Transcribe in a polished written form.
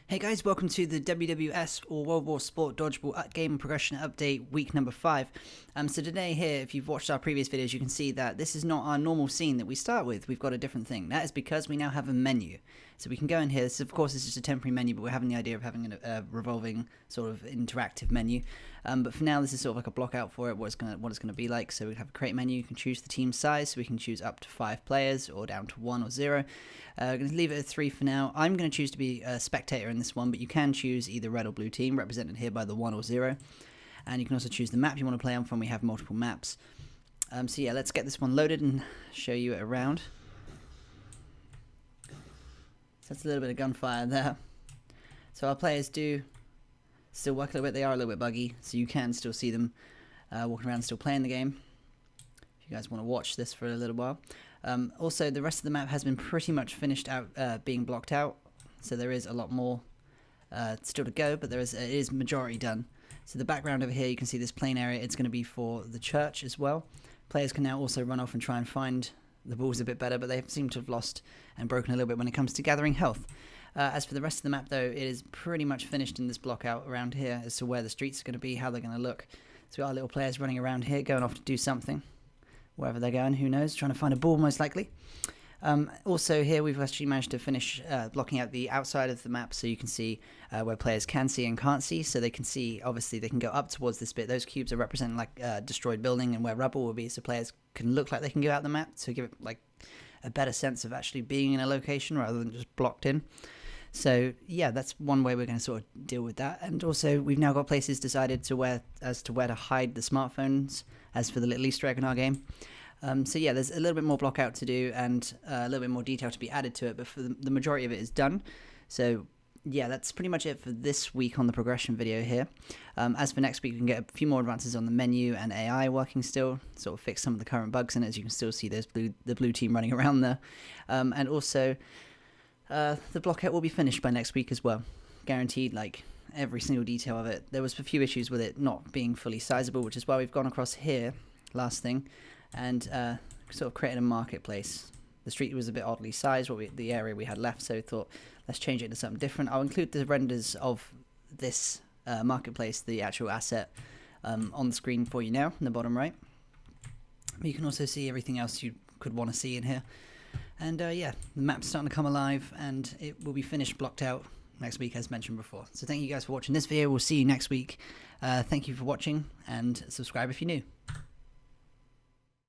Hey guys, welcome to the WWS or World War Sport Dodgeball Game Progression Update week number 5. So today here, if you've watched our previous videos, you can see that this is not our normal scene that we start with. We've got a different thing. That is because we now have a menu. So we can go in here. This, of course, is just a temporary menu, but we're having the idea of having a revolving sort of interactive menu. But for now, this is sort of like a block out for it, what it's gonna be like. So we have a create menu. You can choose the team size, so we can choose up to 5 players or down to 1 or 0. We're going to leave it at 3 for now. I'm going to choose to be a spectator in this one, but you can choose either red or blue team, represented here by the 1 or 0. And you can also choose the map you want to play on from. We have multiple maps. So yeah, let's get this one loaded and show you it around. So that's a little bit of gunfire there. So our players do still work a little bit. They are a little bit buggy, so you can still see them walking around still playing the game. If you guys want to watch this for a little while. Also, the rest of the map has been pretty much finished out, being blocked out. So there is a lot more still to go, but it is majority done. So the background over here, you can see this plain area. It's going to be for the church as well. Players can now also run off and try and find the balls a bit better, but they seem to have lost and broken a little bit when it comes to gathering health. As for the rest of the map, though, it is pretty much finished in this block out around here as to where the streets are going to be, how they're going to look. So we got our little players running around here, going off to do something. Wherever they're going, who knows, trying to find a ball most likely. Also here we've actually managed to finish blocking out the outside of the map, so you can see where players can see and can't see. So they can see, obviously they can go up towards this bit. Those cubes are representing like a destroyed building and where rubble will be, so players can look like they can go out the map to give it like a better sense of actually being in a location rather than just blocked in. So yeah, that's one way we're going to sort of deal with that. And also we've now got places decided to where to hide the smartphones as for the little Easter egg in our game. So yeah, there's a little bit more block out to do and a little bit more detail to be added to it, but for the majority of it is done. So yeah, that's pretty much it for this week on the progression video here. As for next week, we can get a few more advances on the menu and AI working still, sort of fix some of the current bugs in it. As you can still see, there's the blue team running around there. And also, the block out will be finished by next week as well. Guaranteed, like every single detail of it. There was a few issues with it not being fully sizable, which is why we've gone across here, last thing, and sort of created a marketplace. The street was a bit oddly sized, the area we had left, so we thought, let's change it to something different. I'll include the renders of this marketplace, the actual asset, on the screen for you now, in the bottom right. But you can also see everything else you could want to see in here. And yeah, the map's starting to come alive, and it will be finished blocked out next week, as mentioned before. So thank you guys for watching this video. We'll see you next week. Thank you for watching, and subscribe if you're new.